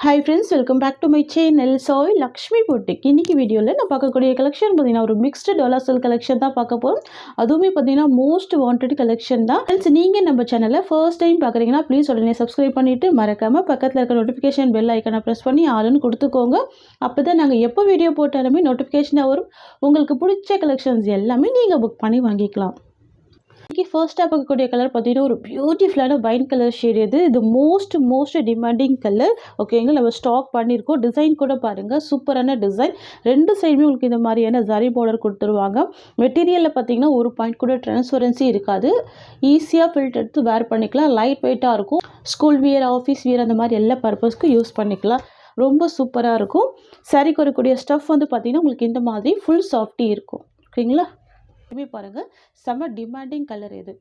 Hi friends, welcome back to my channel Sai Lakshmi boutique. இன்றைக்கி வீடியோவில் நான் பார்க்கக்கூடிய கலெக்ஷன் பார்த்தீங்கன்னா ஒரு மிக்ஸ்டு டோலா சில்க் கலெக்ஷன் தான் பார்க்க போகிறோம். அதுவுமே பார்த்தீங்கன்னா மோஸ்ட் வாண்டட் கலெக்ஷன் தான். ஃப்ரெண்ட்ஸ், நீங்கள் நம்ம சேனலில் ஃபர்ஸ்ட் டைம் பார்க்குறீங்கன்னா ப்ளீஸ் உடனே சப்ஸ்கிரைப் பண்ணிவிட்டு மறக்காமல் பக்கத்தில் இருக்க நோட்டிஃபிகேஷன் பெல் ஐக்கனை ப்ரெஸ் பண்ணி ஆளுன்னு கொடுத்துக்கோங்க. அப்போ தான் நாங்கள் எப்போ வீடியோ போட்டாலுமே நோட்டிஃபிகேஷனாக வரும். உங்களுக்கு பிடிச்ச கலெக்ஷன்ஸ் எல்லாமே நீங்கள் புக் பண்ணி வாங்கிக்கலாம். இன்றைக்கி ஃபர்ஸ்ட்டாக பார்க்கக்கூடிய கலர் பார்த்தீங்கன்னா ஒரு பியூட்டிஃபுல்லான வைன் கலர் ஷேட். இது மோஸ்ட் டிமாண்டிங் கலர். ஓகேங்க, நம்ம ஸ்டாக் பண்ணியிருக்கோம். டிசைன் கூட பாருங்கள், சூப்பரான டிசைன். ரெண்டு சைடுமே உங்களுக்கு இந்த மாதிரியான ஜரி பார்டர் கொடுத்துருவாங்க. மெட்டீரியலில் பார்த்தீங்கன்னா ஒரு பாயிண்ட் கூட டிரான்ஸ்பரன்சி இருக்காது. ஈஸியாக ஃபில்ட் எடுத்து வேர் பண்ணிக்கலாம். லைட் வெயிட்டாக இருக்கும். ஸ்கூல் வியர், ஆஃபீஸ் வியர் அந்த மாதிரி எல்லா பர்பஸ்க்கும் யூஸ் பண்ணிக்கலாம். ரொம்ப சூப்பராக இருக்கும். சாரீக்கு வரக்கூடிய ஸ்டஃப் வந்து பார்த்திங்கன்னா உங்களுக்கு இந்த மாதிரி ஃபுல் சாஃப்டி இருக்கும். ஓகேங்களா, இதுவே பாருங்கள், செம்ம டிமாண்டிங் கலர். இது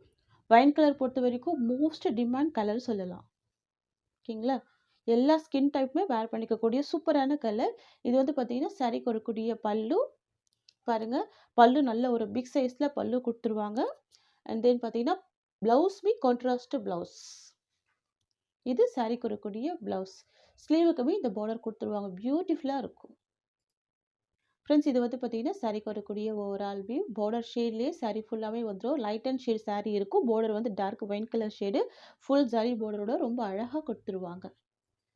வைன் கலர் பொறுத்த வரைக்கும் மோஸ்ட் டிமாண்ட் கலர் சொல்லலாம். ஓகேங்களா, எல்லா ஸ்கின் டைப்புமே வேர் பண்ணிக்கக்கூடிய சூப்பரான கலர். இது வந்து பார்த்தீங்கன்னா சாரீக்கு வரக்கூடிய பல்லு பாருங்கள். பல்லு நல்ல ஒரு பிக் சைஸில் பல்லு கொடுத்துருவாங்க. அண்ட் தென் பார்த்தீங்கன்னா ப்ளவுஸ்மே கான்ட்ராஸ்ட் ப்ளவுஸ். இது சாரீக்கு வரக்கூடிய ப்ளவுஸ். ஸ்லீவுக்குமே இந்த பார்டர் கொடுத்துருவாங்க. பியூட்டிஃபுல்லாக இருக்கும். ஃப்ரெண்ட்ஸ், இது வந்து பார்த்தீங்கன்னா சாரீக்கு வரக்கூடிய ஓவரால் வியூ. பார்டர் ஷேட்லேயே சாரீ ஃபுல்லாகவே வந்துடும். லைட் அண்ட் ஷேட் சாரீ இருக்கும். பார்டர் வந்து dark wine colour shade. Full sari பார்டரோட ரொம்ப அழகாக கொடுத்துருவாங்க.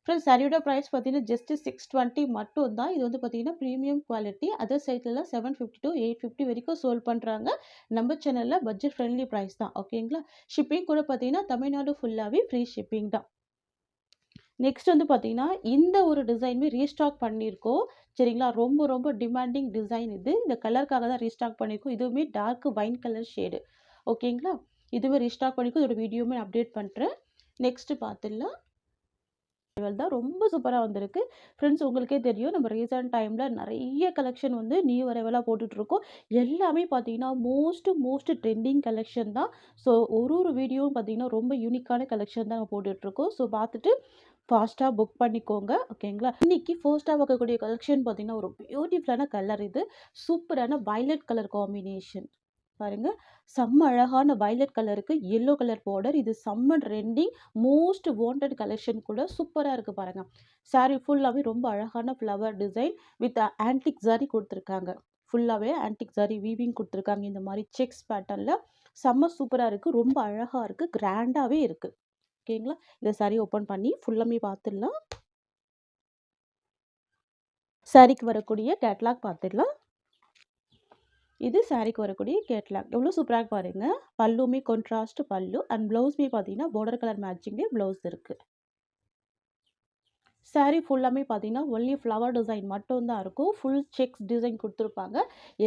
ஃப்ரெண்ட்ஸ், சாரியோட ப்ரைஸ் பார்த்தீங்கன்னா ஜஸ்ட் 620 மட்டும் தான். இது வந்து பார்த்தீங்கன்னா ப்ரீமியம் குவாலிட்டி. அதர் சைட்லலாம் 750 to 850 வரைக்கும் சோல் பண்ணுறாங்க. நம்ம சேனலில் பட்ஜெட் ஃப்ரெண்ட்லி ப்ரைஸ் தான். ஓகேங்களா, ஷிப்பிங் கூட பார்த்தீங்கன்னா தமிழ்நாடு ஃபுல்லாகவே ஃப்ரீ ஷிப்பிங் தான். நெக்ஸ்ட் வந்து பார்த்தீங்கன்னா இந்த ஒரு டிசைனுமே ரீஸ்டாக் பண்ணியிருக்கோம். சரிங்களா, ரொம்ப டிமாண்டிங் டிசைன் இது. இந்த கலருக்காக தான் ரீஸ்டாக் பண்ணியிருக்கோம். இதுவுமே டார்க் வைன் கலர் ஷேடு. ஓகேங்களா, இதுவே ரீஸ்டாக் பண்ணியிருக்கோம். இதோட வீடியோமே அப்டேட் பண்ணுறேன். நெக்ஸ்ட்டு பார்த்துடலாம். தான் ரொம்ப சூப்பராக வந்திருக்கு. ஃப்ரெண்ட்ஸ், உங்களுக்கே தெரியும் நம்ம ரீசெண்ட் டைமில் நிறைய கலெக்ஷன் வந்து நியூ அரைவலாக போட்டுட்ருக்கோம். எல்லாமே பார்த்தீங்கன்னா மோஸ்ட் ட்ரெண்டிங் கலெக்ஷன் தான். ஸோ ஒரு வீடியோவும் பார்த்தீங்கன்னா ரொம்ப யூனிக்கான கலெக்ஷன் தான் போட்டுட்ருக்கோம். ஸோ பார்த்துட்டு ஃபாஸ்ட்டாக புக் பண்ணிக்கோங்க. ஓகேங்களா, இன்றைக்கி ஃபர்ஸ்ட்டாக பார்க்கக்கூடிய கலெக்ஷன் பார்த்தீங்கன்னா ஒரு பியூட்டிஃபுல்லான கலர். இது சூப்பரான வயலட் கலர் காம்பினேஷன் பாருங்கள். செம்ம அழகான வயலட் கலருக்கு எல்லோ கலர் பார்டர். இது செம்ம ட்ரெண்டிங் மோஸ்ட் வாண்டட் கலெக்ஷன் கூட. சூப்பராக இருக்குது பாருங்கள். சாரீ ஃபுல்லாகவே ரொம்ப அழகான flower design with antique sorry கொடுத்துருக்காங்க. ஃபுல்லாகவே ஆன்டிக் சாரி வீவிங் கொடுத்துருக்காங்க. இந்த மாதிரி செக்ஸ் பேட்டர்னில் செம்ம சூப்பராக இருக்குது. ரொம்ப அழகாக இருக்குது. கிராண்டாகவே இருக்குது. ஓகேங்களா, இந்த சாரீ ஓப்பன் பண்ணி ஃபுல்லாமே பார்த்துடலாம். சாரீக்கு வரக்கூடிய கேட்லாக் பார்த்துடலாம். இது சாரீக்கு வரக்கூடிய கேட்லாக். எவ்வளோ சூப்பராக பாருங்க. பல்லுமே கான்ட்ராஸ்ட் பல்லு அண்ட் ப்ளவுஸ்மே பார்த்தீங்கன்னா பார்டர் கலர் மேட்சிங்லேயே ப்ளவுஸ் இருக்குது. சாரீ ஃபுல்லாமே பார்த்தீங்கன்னா ஒன்லி ஃப்ளவர் டிசைன் மட்டும்தான் இருக்கும். ஃபுல் செக்ஸ் டிசைன் கொடுத்துருப்பாங்க.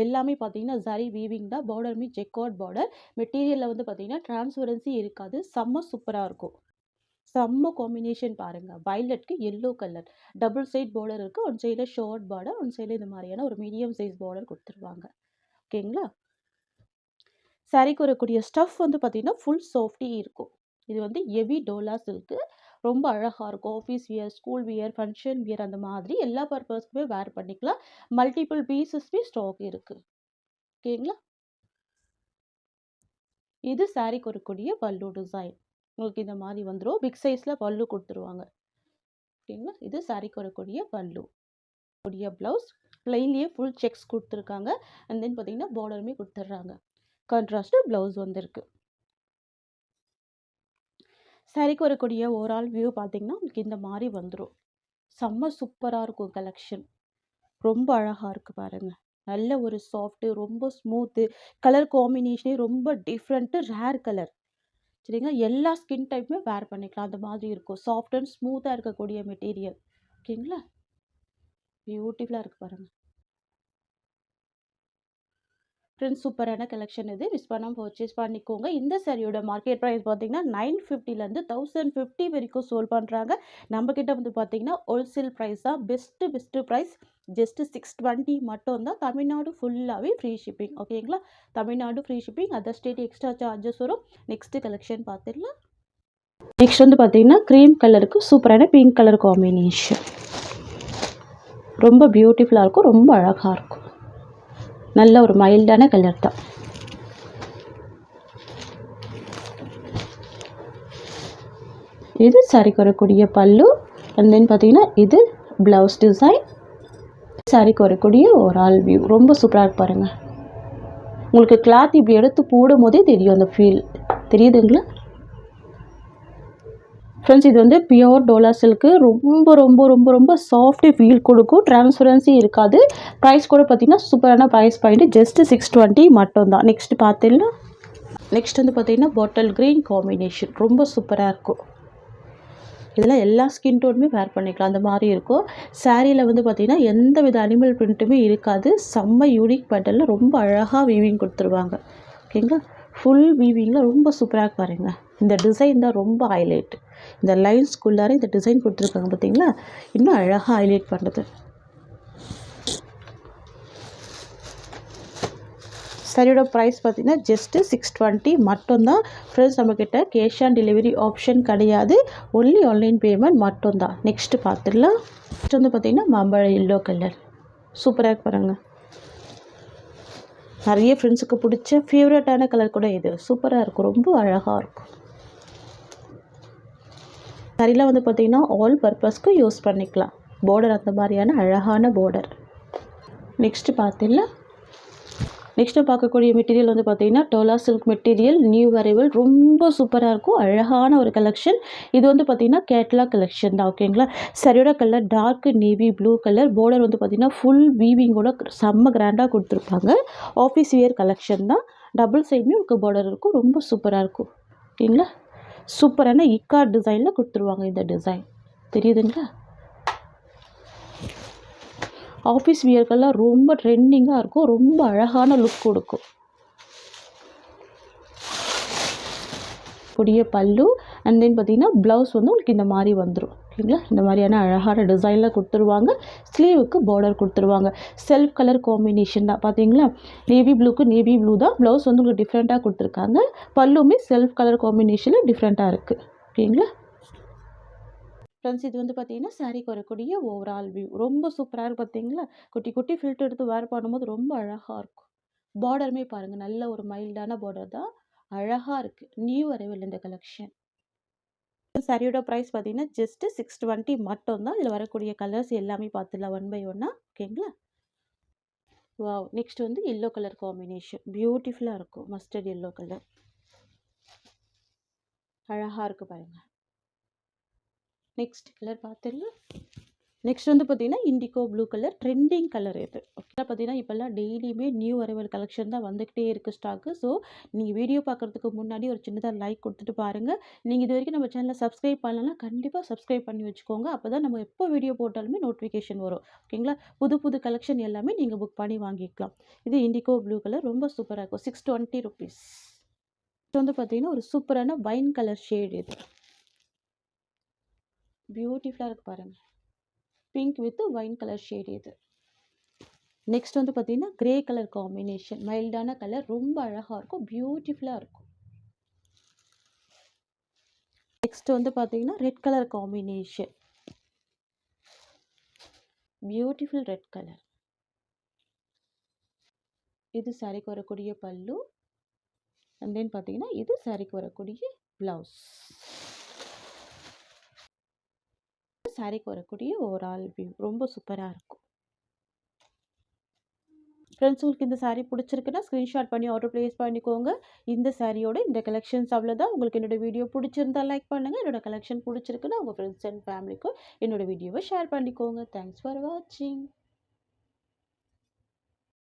எல்லாமே பார்த்தீங்கன்னா சாரீ வீவிங் தான். பார்டருமே செக்அவுட் பார்டர். மெட்டீரியலில் வந்து பார்த்தீங்கன்னா டிரான்ஸ்பரன்சி இருக்காது. செம்ம சூப்பராக இருக்கும். செம்ம காம்பினேஷன் பாருங்கள். வயலட்க்கு yellow colour double side border இருக்குது. ஒன் சைடில் ஷார்ட் பார்டர், ஒன் சைடில் இந்த மாதிரியான ஒரு மீடியம் சைஸ் பார்டர் கொடுத்துருவாங்க. ஓகேங்களா, சாரீக்கு வரக்கூடிய ஸ்டஃப் வந்து பார்த்திங்கன்னா ஃபுல் சாஃப்டி இருக்கும். இது வந்து ஹெவி டோலா சில்க்கு. ரொம்ப அழகாக இருக்கும். Office wear, school wear, function wear அந்த மாதிரி எல்லா பர்பஸ்க்குமே வேர் பண்ணிக்கலாம். மல்டிபிள் பீசஸ்மே ஸ்டாக் இருக்குது. ஓகேங்களா, இது சாரீக்கு வரக்கூடிய பல்லு டிசைன். உங்களுக்கு இந்த மாதிரி வந்துடும். பிக் சைஸில் பல்லு கொடுத்துருவாங்க. ஓகேங்களா, இது சாரீக்கு வரக்கூடிய பல்லு. கூடிய ப்ளவுஸ் ப்ளைன்லேயே ஃபுல் செக்ஸ் கொடுத்துருக்காங்க. அண்ட் தென் பார்த்தீங்கன்னா பார்டருமே கொடுத்துட்றாங்க. கான்ட்ராஸ்ட்டு ப்ளவுஸ் வந்திருக்கு. சாரீக்கு வரக்கூடிய ஓவரால் வியூ பார்த்தீங்கன்னா உங்களுக்கு இந்த மாதிரி வந்துடும். செம்ம சூப்பராக இருக்கும் கலெக்ஷன். ரொம்ப அழகாக இருக்குது பாருங்கள். நல்ல ஒரு சாஃப்ட்டு, ரொம்ப ஸ்மூத்து. கலர் காம்பினேஷனே ரொம்ப டிஃப்ரெண்ட்டு, ரேர் கலர். சரிங்களா, எல்லா ஸ்கின் டைப்புமே வேர் பண்ணிக்கலாம். அந்த மாதிரி இருக்கும். சாஃப்ட் அண்ட் ஸ்மூத்தாக இருக்கக்கூடிய மெட்டீரியல். ஓகேங்களா, பியூட்டிஃபுல்லாக இருக்குது பாருங்கள். ஃப்ரெண்ட்ஸ், சூப்பரான கலெக்ஷன் இது. மிஸ் பண்ணாமல் பர்ச்சேஸ் பண்ணிக்கோங்க. இந்த சாரியோட மார்க்கெட் ப்ரைஸ் பார்த்தீங்கன்னா 950லேருந்து 1050 வரைக்கும் சோல் பண்ணுறாங்க. நம்மக்கிட்ட வந்து பார்த்தீங்கன்னா ஹோல்சேல் ப்ரைஸ் தான். பெஸ்ட்டு ப்ரைஸ் ஜஸ்ட்டு 620 மட்டும் தான். தமிழ்நாடு ஃபுல்லாகவே ஃப்ரீ ஷிப்பிங். ஓகேங்களா, Tamil Nadu free shipping. Other state extra charges வரும். நெக்ஸ்ட்டு கலெக்ஷன் பார்த்துடலாம். நெக்ஸ்ட் வந்து பார்த்தீங்கன்னா க்ரீம் கலருக்கு சூப்பரான பிங்க் கலர் காம்பினேஷன். ரொம்ப பியூட்டிஃபுல்லாக இருக்கும். ரொம்ப அழகாக இருக்கும். நல்ல ஒரு மைல்டான கலர் தான். இது சாரிக்கு வரக்கூடிய பல்லு. அண்ட் தென் பார்த்தீங்கன்னா இது ப்ளவுஸ் டிசைன். சாரிக்கு வரக்கூடிய ஒரு ஆல் வியூ ரொம்ப சூப்பராக பாருங்கள். உங்களுக்கு கிளாத் இப்படி எடுத்து போடும் போதே தெரியும் அந்த ஃபீல். தெரியுதுங்களா ஃப்ரெண்ட்ஸ்? இது வந்து பியோர் டோலா சில்க்கு. ரொம்ப ரொம்ப ரொம்ப ரொம்ப சாஃப்ட் ஃபீல் கொடுக்கும். டிரான்ஸ்பரன்சி இருக்காது. ப்ரைஸ் கூட பார்த்தீங்கன்னா சூப்பரான ப்ரைஸ் பாயிண்ட். ஜஸ்ட் 620 மட்டும் தான். நெக்ஸ்ட் பார்த்தீங்கன்னா நெக்ஸ்ட் வந்து பார்த்தீங்கன்னா பாட்டில் க்ரீன் காம்பினேஷன் ரொம்ப சூப்பராக இருக்கும். இதெல்லாம் எல்லா ஸ்கின் டோனுமே வேர் பண்ணிக்கலாம். அந்த மாதிரி இருக்கும். சாரியில் வந்து பார்த்திங்கன்னா எந்த வித அனிமல் பிரிண்ட்டுமே இருக்காது. செம்ம யூனிக் பேட்டர்னில் ரொம்ப அழகாக வீவிங் கொடுத்துருவாங்க. ஓகேங்களா? ஃபுல் வீவிங்கில் ரொம்ப சூப்பராக பாருங்கள். இந்த டிசைன் தான் ரொம்ப ஹைலைட். இந்த லைன்ஸ்குள்ளார இந்த டிசைன் கொடுத்துருக்காங்க பார்த்தீங்களா, இன்னும் அழகாக ஹைலைட் பண்ணுறது. சரியோட ப்ரைஸ் பார்த்தீங்கன்னா ஜஸ்ட்டு 620 மட்டும்தான். ஃப்ரெண்ட்ஸ் நம்மக்கிட்ட கேஷ் ஆன் டெலிவரி ஆப்ஷன் கிடையாது. ஒன்லி ஆன்லைன் பேமெண்ட் மட்டும்தான். நெக்ஸ்ட்டு பார்த்துடலாம். நெக்ஸ்ட் வந்து பார்த்திங்கன்னா மாம்பழ எல்லோ கலர் சூப்பராக பாருங்கள். நிறைய ஃப்ரெண்ட்ஸுக்கு பிடிச்ச ஃபேவரட்டான கலர் கூட இது. சூப்பராக இருக்கும். ரொம்ப அழகாக இருக்கும். சரியில் வந்து பார்த்திங்கன்னா ஆல் பர்பஸ்க்கு யூஸ் பண்ணிக்கலாம். பார்டர் அந்த மாதிரியான அழகான பார்டர். நெக்ஸ்ட்டு பார்த்துடலாம். நெக்ஸ்ட்டு பார்க்கக்கூடிய மெட்டீரியல் வந்து பார்த்திங்கன்னா Dola silk material. New arrival. ரொம்ப சூப்பராக இருக்கும். அழகான ஒரு கலெக்ஷன். இது வந்து பார்த்திங்கன்னா கேட்லாக் கலெக்ஷன் தான். ஓகேங்களா? சரியோட colour dark navy blue colour. Border வந்து பார்த்திங்கன்னா ஃபுல் வீவிங்கோட செம்ம கிராண்டாக கொடுத்துருப்பாங்க. ஆஃபீஸ் வியர் கலெக்ஷன் தான். டபுள் சைடுமே உங்களுக்கு பார்டர் இருக்கும். ரொம்ப சூப்பராக இருக்கும். ஓகேங்களா? சூப்பரான இக்கார்ட் டிசைனில் கொடுத்துருவாங்க. இந்த டிசைன் தெரியுதுங்களா? ஆஃபீஸ் வியர்கள்லாம் ரொம்ப ட்ரெண்டிங்காக இருக்கும். ரொம்ப அழகான லுக் கொடுக்கும். புதிய பல்லு அண்ட் தென் பார்த்திங்கன்னா ப்ளவுஸ் வந்து உங்களுக்கு இந்த மாதிரி வந்துடும். ஓகேங்களா? இந்த மாதிரியான அழகான டிசைனில் கொடுத்துருவாங்க. ஸ்லீவுக்கு பார்டர் கொடுத்துருவாங்க. செல்ஃப் கலர் காம்பினேஷன் தான். பார்த்தீங்களா? நேவி ப்ளூக்கு நேவி ப்ளூ தான். ப்ளவுஸ் வந்து உங்களுக்கு டிஃப்ரெண்ட்டாக கொடுத்துருக்காங்க. பல்லுமே செல்ஃப் கலர் காம்பினேஷனில் டிஃப்ரெண்ட்டாக இருக்குது. ஓகேங்களா ஃப்ரெண்ட்ஸ்? இது வந்து பார்த்தீங்கன்னா சாரீக்கு வரக்கூடிய ஓவரால் வியூ ரொம்ப சூப்பராக இருக்குது. பார்த்தீங்களா? குட்டி குட்டி ஃபில்டர் எடுத்து வேர் பண்ணும்போது ரொம்ப அழகாக இருக்கும். பார்டருமே பாருங்கள், நல்ல ஒரு மைல்டான பார்டர் தான். அழகாக இருக்குது. நியூ அரைவல் இந்த கலெக்ஷன். சாரியோட ப்ரைஸ் பார்த்தீங்கன்னா ஜஸ்ட்டு 620 மட்டும்தான். இதில் வரக்கூடிய கலர்ஸ் எல்லாமே பார்த்துடலாம் ஒன் பை ஒன்னாக. ஓகேங்களா? வாவ்! நெக்ஸ்ட் வந்து எல்லோ கலர் காம்பினேஷன் பியூட்டிஃபுல்லாக இருக்கும். மஸ்டர்ட் எல்லோ கலர் அழகாக இருக்குது பாருங்கள். நெக்ஸ்ட் கலர் பார்த்துடலாம். நெக்ஸ்ட் வந்து பார்த்தீங்கன்னா indigo blue colour trending colour இது. ஓகே பார்த்தீங்கன்னா இப்போல்லாம் டெய்லியுமே நியூ அரைவல் கலெக்ஷன் தான் வந்துக்கிட்டே இருக்குது ஸ்டாக்கு. ஸோ நீங்கள் வீடியோ பார்க்குறதுக்கு முன்னாடி ஒரு சின்னதாக லைக் கொடுத்துட்டு பாருங்கள். நீங்கள் இது வரைக்கும் நம்ம சேனலை சப்ஸ்கிரைப் பண்ணலன்னா கண்டிப்பாக சப்ஸ்கிரைப் பண்ணி வச்சுக்கோங்க. அப்போ தான் நம்ம எப்போ வீடியோ போட்டாலுமே நோட்டிஃபிகேஷன் வரும். ஓகேங்களா? புது புது கலெக்ஷன் எல்லாமே நீங்கள் புக் பண்ணி வாங்கிக்கலாம். இது இண்டிகோ ப்ளூ கலர் ரொம்ப சூப்பராக இருக்கும். 620 ருபீஸ். இது வந்து பார்த்தீங்கன்னா ஒரு சூப்பரான வைன் கலர் ஷேட். இது பியூட்டிஃபுல்லாக இருக்குது பாருங்கள். Pink with wine colour shade இது. நெக்ஸ்ட் வந்து பார்த்தீங்கன்னா கிரே கலர் காம்பினேஷன் மைல்டான கலர் ரொம்ப அழகாக இருக்கும். பியூட்டிஃபுல்லாக இருக்கும். நெக்ஸ்ட் வந்து பார்த்தீங்கன்னா red colour combination beautiful red colour. இது சாரிக்கு வரக்கூடிய பல்லு அண்ட் தென் பார்த்தீங்கன்னா இது சாரிக்கு வரக்கூடிய ப்ளவுஸ். சாரிக்கு வரக்கூடிய ஓவரால் வியூ ரொம்ப சூப்பராக இருக்கும். ஃப்ரெண்ட்ஸ் உங்களுக்கு இந்த சாரீ பிடிச்சிருக்குன்னா ஸ்க்ரீன்ஷாட் பண்ணி ஆர்டர் ப்ளேஸ் பண்ணிக்கோங்க. இந்த சாரியோட இந்த கலெக்ஷன்ஸ் அவ்வளோதான். உங்களுக்கு என்னோட வீடியோ பிடிச்சிருந்தா லைக் பண்ணுங்கள். என்னோட கலெக்ஷன் பிடிச்சிருக்குன்னா உங்கள் ஃப்ரெண்ட்ஸ் அண்ட் ஃபேமிலிக்கும் என்னோட வீடியோவை ஷேர் பண்ணிக்கோங்க. தேங்க்ஸ் ஃபார் வாட்சிங்.